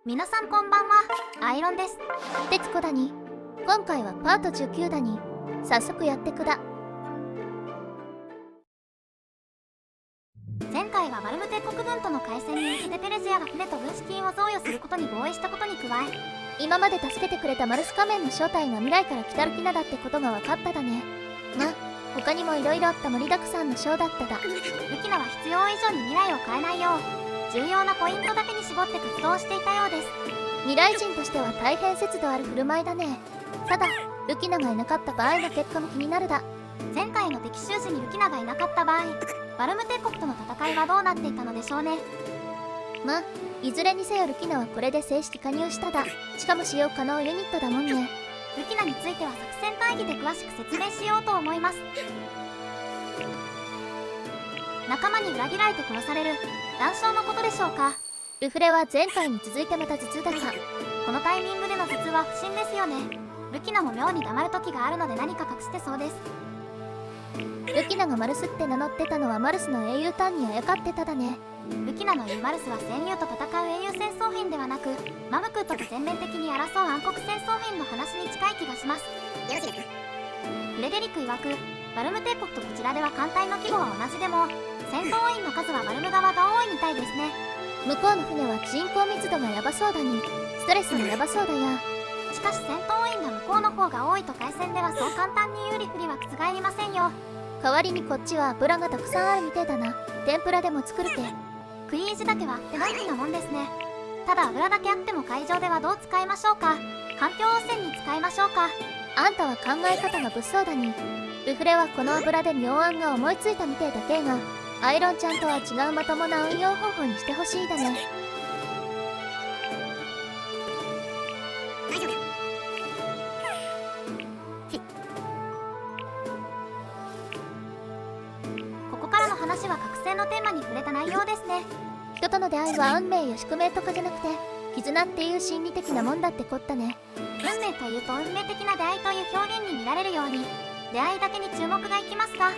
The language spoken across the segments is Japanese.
皆さんこんばんは、アイロンです。てつこだに。今回はパート19だに。早速やってくだ。前回はバルム帝国軍との開戦に向けてペレジアが船と軍資金を贈与することに合意したことに加え、今まで助けてくれたマルス仮面の正体が未来から来たルキナだってことが分かっただね。他にも色々あった盛りだくさんのショーだっただ。ルキナは必要以上に未来を変えないよう重要なポイントだけに絞って活動していたようです。未来人としては大変節度ある振る舞いだね。ただルキナがいなかった場合の結果も気になるだ。前回の敵襲時にルキナがいなかった場合、バルム帝国との戦いはどうなっていたのでしょうね。いずれにせよルキナはこれで正式加入しただ。しかも使用可能ユニットだもんね。ルキナについては作戦会議で詳しく説明しようと思います。仲間に裏切られて殺される断傷のことでしょうか。ルフレは前回に続いてまた頭痛だか。このタイミングでの頭痛は不審ですよね。ルキナも妙に黙る時があるので何か隠してそうです。ルキナがマルスって名乗ってたのはマルスの英雄ターンにあやかってただね。ルキナの言うマルスは戦友と戦う英雄戦争編ではなく、マムクットと全面的に争う暗黒戦争編の話に近い気がします。よろしいですか。フレデリック曰く、バルム帝国とこちらでは艦隊の規模は同じでも戦闘員の数はバルム側が多いみたいですね。向こうの船は人口密度がヤバそうだに。ストレスもヤバそうだや。しかし戦闘員が向こうの方が多いと海戦ではそう簡単に有利不利は覆りませんよ。代わりにこっちは油がたくさんあるみてえだな。天ぷらでも作るけ。クイージだけは手間暇なもんですね。ただ油だけあっても海上ではどう使いましょうか。環境汚染に使いましょうか。あんたは考え方が物騒だに。ルフレはこの油で妙案が思いついたみてえだけが、アイロンちゃんとは違うまともな運用方法にしてほしいだね。ここからの話は覚醒のテーマに触れた内容ですね。人との出会いは運命や宿命とかじゃなくて、絆っていう心理的なもんだってこったね。運命というと運命的な出会いという表現に見られるように出会いだけに注目がいきますが、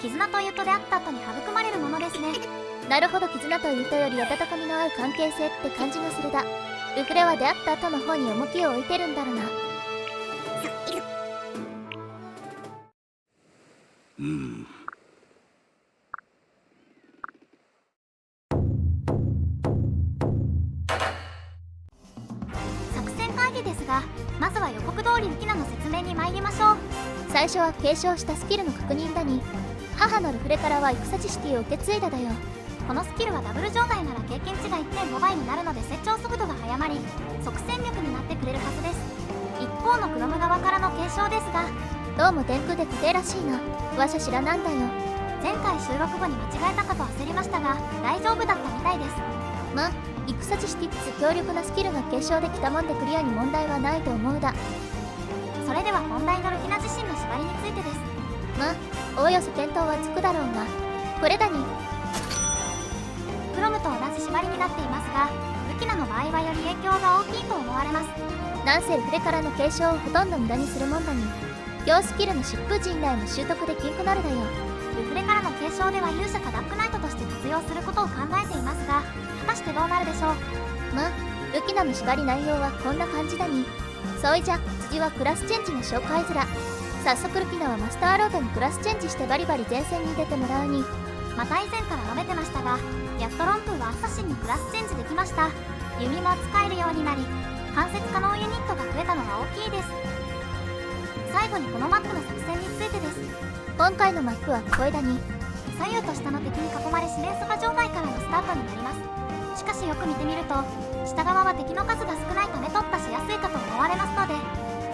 絆というと出会った後に育まれるものですね。なるほど、絆というとより温かみの合う関係性って感じがするだ。ルフレは出会った後の方に重きを置いてるんだろうな。作戦会議ですが、まずは予告通りルキナの説明に参りましょう。最初は継承したスキルの確認だに。母のルフレからは戦知識を受け継いだだよ。このスキルはダブル状態なら経験値が 1.5 倍になるので成長速度が速まり即戦力になってくれるはずです。一方のクロム側からの継承ですが、どうも天空で固定らしいな。わしゃ知らなんだよ。前回収録後に間違えたかと焦りましたが大丈夫だったみたいです。戦知識強力なスキルが継承できたもんでクリアに問題はないと思うだ。それでは本題のルキナ自身の縛りについてです。おおよそ見当はつくだろうが、これだに。クロムと同じ縛りになっていますが、ルキナの場合はより影響が大きいと思われます。なんせルフレからの継承をほとんど無駄にするもんだに。強スキルの疾風陣内の習得で金くなるだよ。ルフレからの継承では勇者かダックナイトとして活用することを考えていますが、果たしてどうなるでしょう。ルキナの縛り内容はこんな感じだに。そいじゃ次はクラスチェンジの紹介ずら。早速ルキナはマスターロードにクラスチェンジしてバリバリ前線に出てもらうに。また以前から述べてましたが、やっとロンプーはアサシンにクラスチェンジできました。弓も使えるようになり関節可能ユニットが増えたのが大きいです。最後にこのマップの作戦についてです。今回のマップはこれだに。左右と下の敵に囲まれ四面楚歌状態からのスタートになります。しかしよく見てみると下側は敵の数が少ないため突破しやすいかと思われますので、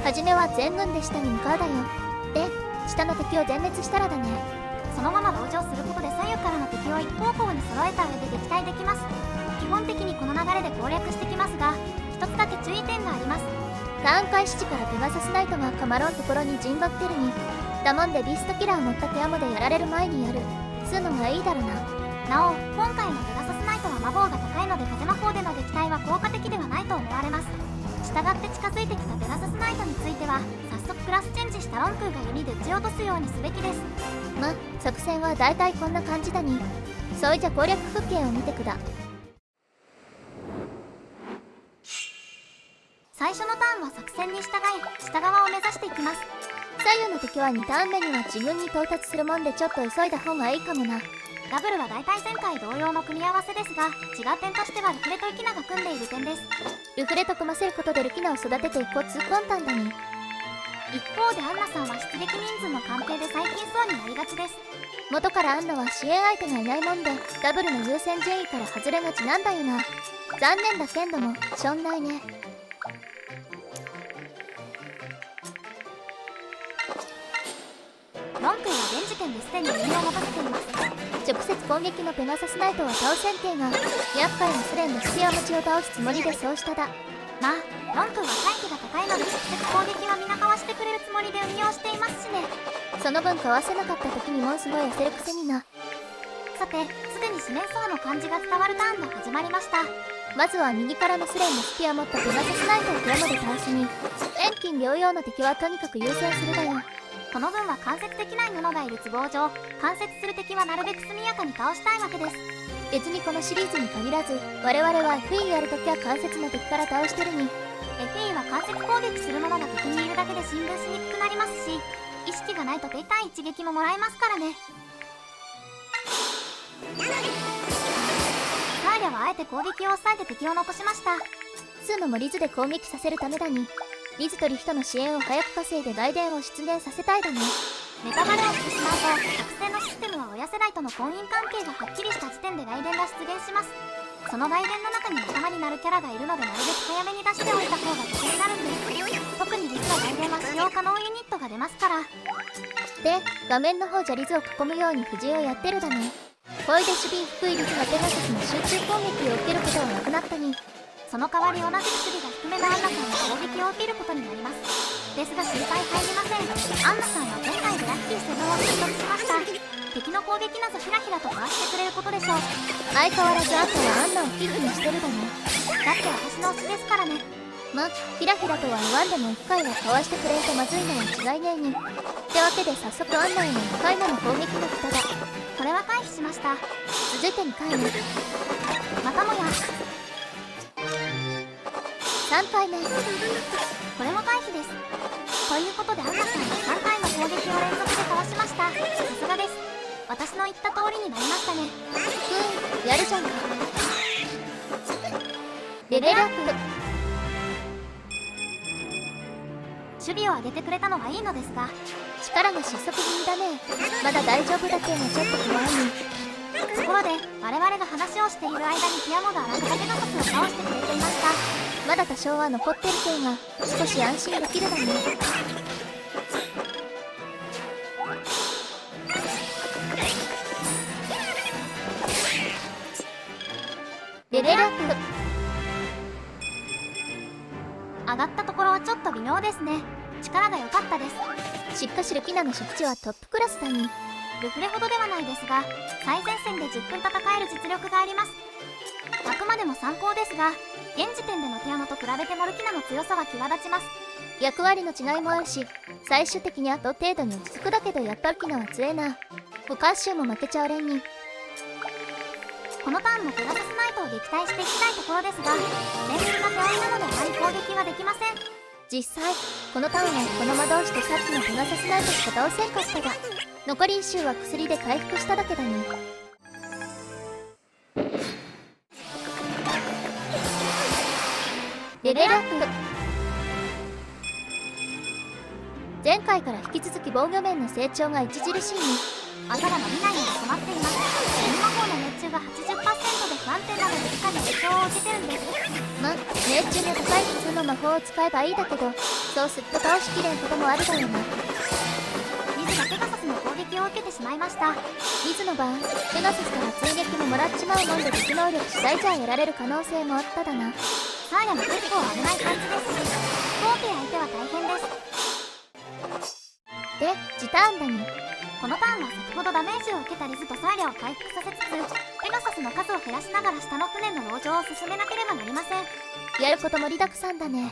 初めは全軍で下に向かうだよ。で下の敵を全滅したらだね。そのまま同乗することで左右からの敵を一方向に揃えた上で撃退できます。基本的にこの流れで攻略してきますが、一つだけ注意点があります。ターン開始時からペガサスナイトがカマロンところに陣張ってるに。だもんでビーストキラーを持ったテアモでやられる前にやるつうのがいいだろな。なお今回のペガサスナイトは魔法が高いので風魔法での撃退は効果的ではないと思われます。従って近づいてきたペガサスナイトについては早速クラスチェンジしたロンクーが弓で撃ち落とすようにすべきです。作戦はだいたいこんな感じだに。そいじゃ攻略風景を見てくだ。最初のターンは作戦に従い下側を目指していきます。左右の敵は2ターン目には自分に到達するもんでちょっと急いだ方がいいかもな。ダブルは大体前回同様の組み合わせですが、違う点としてはルフレとユキナが組んでいる点です。ルフレと組ませることでルキナを育てていこう痛恨端だに。一方でアンナさんは出撃人数の関係で最近そうになりがちです。元からアンナは支援相手がいないもんでダブルの優先順位から外れがちなんだよな。残念だけんどもしょんないね。ロン君は現時点ですでに身を持たせています。直接攻撃のペガサスナイトは倒せんけいが厄介なスレンのスピア持ちを倒すつもりでそうしただ。まあロン君は回避が高いので直接攻撃は皆かわしてくれるつもりで運用していますしね。その分かわせなかった時にもんすごい焦るくせにな。さてすでに四面相の漢字が伝わるターンが始まりました。まずは右からのスレンのスピア持ったペガサスナイトを手山で倒しに遠近両用の敵はとにかく優先するだよ。この分は間接できないものがいる都合上間接する敵はなるべく速やかに倒したいわけです。別にこのシリーズに限らず我々は FE やるときは間接の敵から倒してるに。 FE は間接攻撃するものが敵にいるだけで進軍しにくくなりますし、意識がないと手痛い一撃ももらえますからね。サーリャはあえて攻撃を抑えて敵を残しました。数のもリズで攻撃させるためだに。リズとリヒトの支援を早く稼いで外伝を出現させたいだね。ネタバレをしてしまうと作戦のシステムは親世代との婚姻関係がはっきりした時点で外伝が出現します。その外伝の中に仲間になるキャラがいるのでなるべく早めに出しておいた方が得になるんです。特にリズの外伝は使用可能ユニットが出ますから。で画面の方じゃリズを囲むように布陣をやってるだね。これで守備低いリズがペガサスの集中攻撃を受けることはなくなったに。その代わり同じく守備が低めのアンナさんが攻撃を受けることになります。ですが心配入りません。アンナさんは前回でラッキーセブンを獲得しました。敵の攻撃などひらひらとかわしてくれることでしょう。相変わらずあんたはアンナをヒッにしてるだね。だって私の推しですからね。ま、ひらひらとは言わんでも1回はかわしてくれるとまずいのは違いねえに。ってわけで早速アンナへの2回目の攻撃が来ただ。これは回避しました。続いて2回目。またもや3回目。これも回避です。ということでアンナさんは3回の攻撃を連続でかわしました。さすがです。私の言った通りになりましたね。やるじゃんか。レベルアップ。守備を上げてくれたのはいいのですが力が失速気味だね。まだ大丈夫だっていうのはちょっと怖いに。ところで我々が話をしている間にティアモがあらかたペガサスを倒してくれていました。まだ多少は残ってるけいが少し安心できるだね。レベルアップ。上がったところはちょっと微妙ですね。力が良かったです。しっかしルキナの食地はトップクラスだに。ルフレほどではないですが最前線で10分戦える実力があります。あくまでも参考ですが現時点でのティアモと比べてもルキナの強さは際立ちます。役割の違いもあるし最終的にあと程度に落ち着くだけどやっぱルキナは強えな。不カッシュも負けちゃうれんに。このターンもペガサスナイトを撃退していきたいところですが連日の手負いなのであまり攻撃はできません。実際このターンはこの魔導士とさっきのペガサスナイトしか倒せんかったが残り1周は薬で回復しただけだね。レベルアップ。前回から引き続き防御面の成長が著しいに。技が伸びないので困っています。鬼魔法の命中が 80% で不安定なのでしっかり影響を受けてるんです。ま、命中の高い普通の魔法を使えばいいだけどそうすると倒しきれんこともあるだよな。リズがペガサスの攻撃を受けてしまいました。リズの場合ペガサスから追撃ももらっちまうもんで敵能力次第じゃやられる可能性もあっただな。サーヤも結構危ない感じですし高低相手は大変です。で、ジターンだに。このターンは先ほどダメージを受けたリズとサーリャを回復させつつペガサスの数を減らしながら下の船の籠城を進めなければなりません。やること盛りだくさんだね。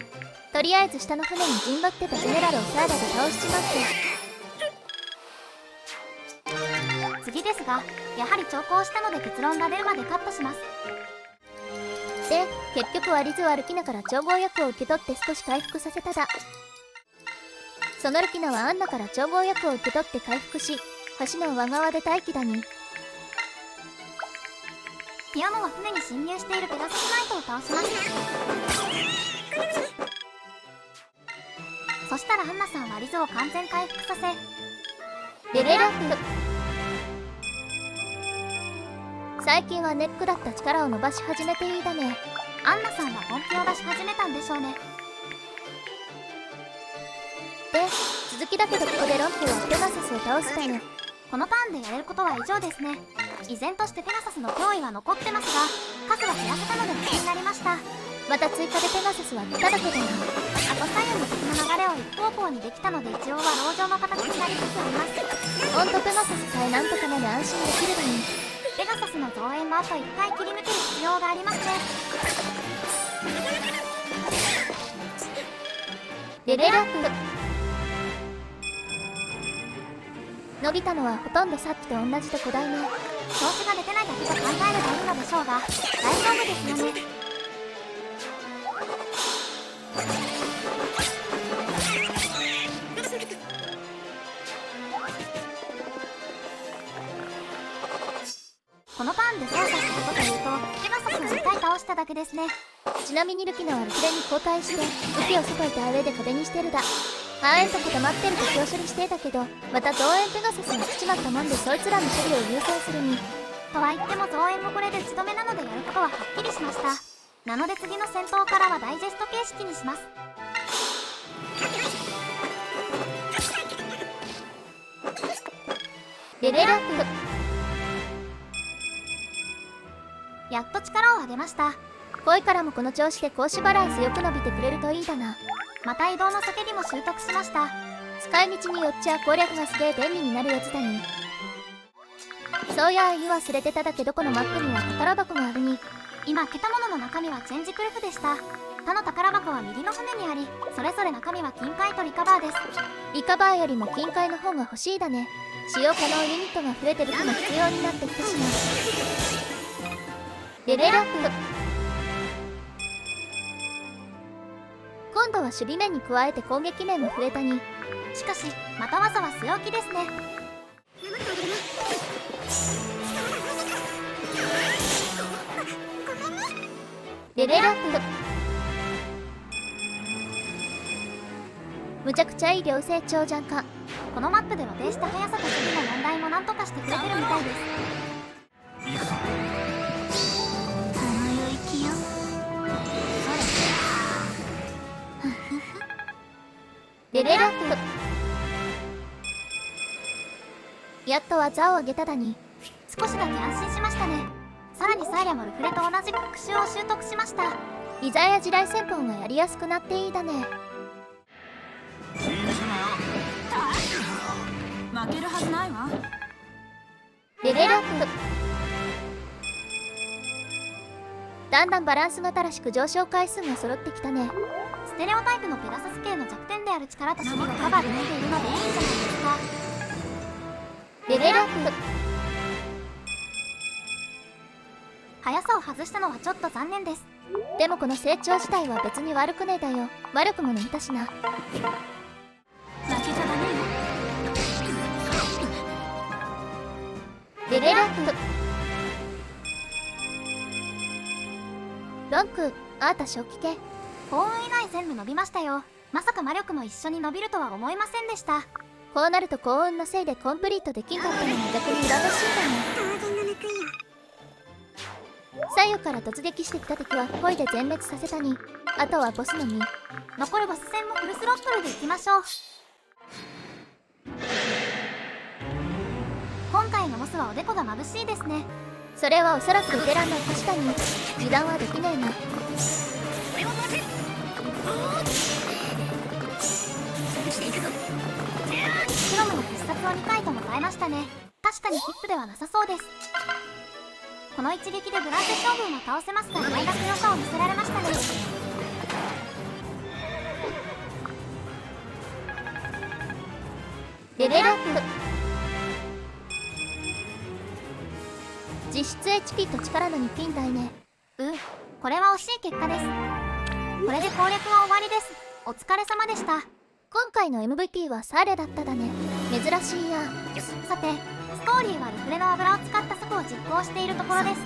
とりあえず下の船に陣取ってたジェネラルをサーラで倒しちまって。次ですがやはり長考したので結論が出るまでカットします。で結局はリズはルキナから調合薬を受け取って少し回復させただ。そのルキナはアンナから調合薬を受け取って回復し、橋の上側で待機だに。ティアモは船に侵入しているペガサスナイトを倒します。そしたらアンナさんはリズを完全回復させレベルアップ。最近はネックだった力を伸ばし始めていいだね。アンナさんは本気を出し始めたんでしょうね。で続きだけど、ここでロンプはペガサスを倒すだよ。このターンでやれることは以上ですね。依然としてペガサスの脅威は残ってますが、数は減らせたので無事になりました。また追加でペガサスは来ただけだよ。あと左右の敵の流れを一方向にできたので、一応は籠城の形になりつつあります。ほんとペガサスさえなんとかなら安心できるだに。ペガサスの増援もあと1回切り抜ける必要がありますね。レベルアップ。伸びたのはほとんどさっきと同じと5台目。調子が出てないだけと考えればいいのでしょうが、大丈夫ですよね。このターンで操作したことというと、ペガサスを2回倒しただけですね。ちなみにルキナはルフレに交代して武器を外いた上で壁にしてるだ。あえんとこ溜まってる敵を処理してたけど、また増援ペガサスが来ちまったもんで、そいつらの処理を優先するに。とは言っても増援もこれで打ち止めなので、やることははっきりしました。なので次の戦闘からはダイジェスト形式にします。レベルアップ。やっと力を上げました。恋からもこの調子で格子バランスよく伸びてくれるといいだな。また移動の叫びも習得しました。使い道によっちゃ攻略がすげえ便利になるやつだに。そうや言い忘れてただけど、このマップには宝箱があるに。今開けたものの中身はチェンジクルフでした。他の宝箱は右の船にあり、それぞれ中身は金塊とリカバーです。リカバーよりも金塊の方が欲しいだね。使用可能ユニットが増えてる日も必要になってきたしな。レベルアップ。今度は守備面に加えて攻撃面も増えたに。しかしまた技は据え置きですね。レベルアップ。むちゃくちゃいい良性長じゃんか。このマップで露呈した速さと守備の問題もなんとかしてくれてるみたいです。この領域よ。レベルアップ。やっと技を上げただに。少しだけ安心しましたね。さらにサイラもルフレと同じく復習を習得しました。リザや地雷戦法がやりやすくなっていいだね。負けるはずないわ。レベルアップ。だんだんバランスが正しく上昇回数が揃ってきたね。ステレオタイプのペガサス系の弱点である力と守備をカバーできているのでいいんじゃないですか。レベルアップ。速さを外したのはちょっと残念です。でもこの成長自体は別に悪くねえだよ。悪くもの見たしな。負けちゃダメよ。レベルアップ。ロンク、あーた正気系。幸運以外全部伸びましたよ。まさか魔力も一緒に伸びるとは思いませんでした。こうなると幸運のせいでコンプリートできんかったのが逆に羨ましいだね。当然の報いよ。左右から突撃してきた敵は恋で全滅させたに。あとはボスのみ。残るボス戦もフルスロットルでいきましょう。今回のボスはおでこが眩しいですね。それはおそらくベテランの星だに。油断はできねえな。クロムの必殺を2回とも耐えましたね。確かにヒップではなさそうです。この一撃でブランデ将軍を倒せますが、マイナス良さを見せられましたね。レベルアップ。実質 HP と力の2ピン台ね。これは惜しい結果です。これで攻略は終わりです。お疲れ様でした。今回の MVP はサーレだっただね。珍しいや。さて、ストーリーはルフレの油を使った策を実行しているところです。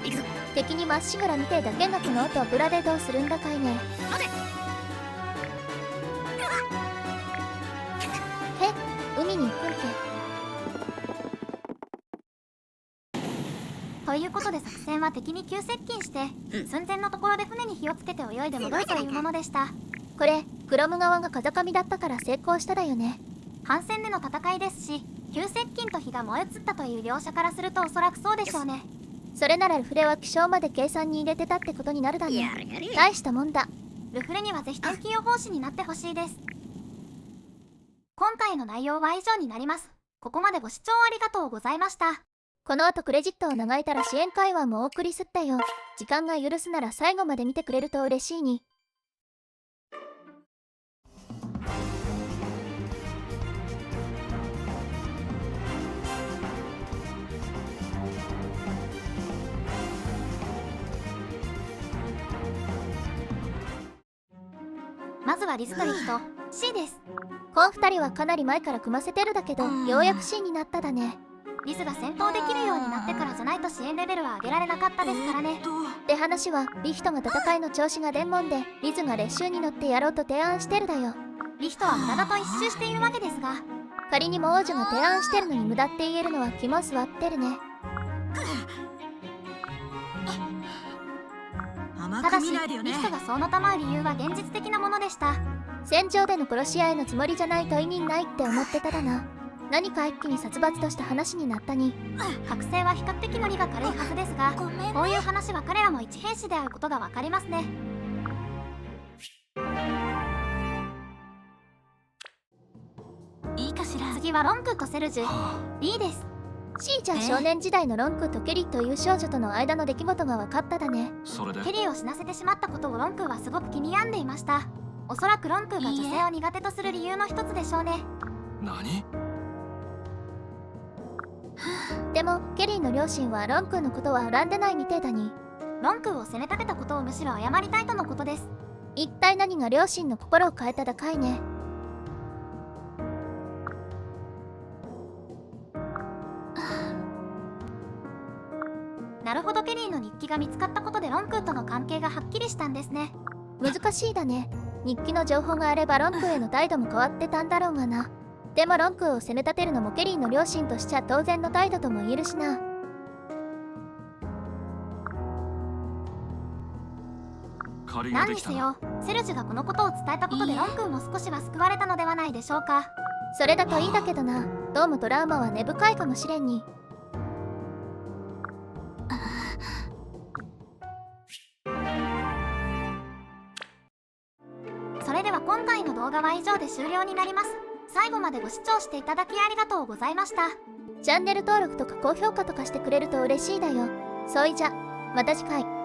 敵にまっしぐら見てだけのこの音油でどうするんだかいね。へ、海に行くんけ。ということで作戦は敵に急接近して、寸前のところで船に火をつけて泳いで戻るというものでした。これクロム側が風上だったから成功しただよね。反戦での戦いですし、急接近と火が燃え移ったという描写からするとおそらくそうでしょうね。それならルフレは気象まで計算に入れてたってことになるだね。大したもんだ。ルフレにはぜひ天気予報士になってほしいです。今回の内容は以上になります。ここまでご視聴ありがとうございました。この後クレジットを長いたら支援会話もお送りすったよ。時間が許すなら最後まで見てくれると嬉しいに。まずはリズとリヒと C です。こん2人はかなり前から組ませてるだけど、ようやく C になっただね。リズが戦闘できるようになってからじゃないと支援レベルは上げられなかったですからね。って話はリヒトが戦いの調子が伝聞でリズが列車に乗ってやろうと提案してるだよ。リヒトは無駄だと一周しているわけですが、仮にも王女が提案してるのに無駄って言えるのは肝据わってるね。ただしリヒトがそうのたまう理由は現実的なものでした。戦場での殺し合いのつもりじゃないと意味ないって思ってただな。何か一気に殺伐とした話になったに。覚醒は比較的ノリが軽いはずですが、こういう話は彼らも一兵士であることがわかりますね。いいかしら。次はロンクとセルジュ B です。シーちゃん少年時代のロンクとケリーという少女との間の出来事が分かっただね。ケリーを死なせてしまったことをロンクはすごく気に病んでいました。おそらくロンクが女性を苦手とする理由の一つでしょうね。何？でもケリーの両親はロンクのことは恨んでないみてえだに。ロンクを責め立てたことをむしろ謝りたいとのことです。一体何が両親の心を変えただかいね。なるほど、ケリーの日記が見つかったことでロンクとの関係がはっきりしたんですね。難しいだね。日記の情報があればロンクへの態度も変わってたんだろうがな。でもロンクを責め立てるのもケリーの両親としちゃ当然の態度とも言えるしな。何にせよセルジュがこのことを伝えたことでロンクも少しは救われたのではないでしょうか。それだといいだけどな。どうもトラウマは根深いかもしれんに。それでは今回の動画は以上で終了になります。最後までご視聴していただきありがとうございました。チャンネル登録とか高評価とかしてくれると嬉しいだよ。そいじゃまた次回。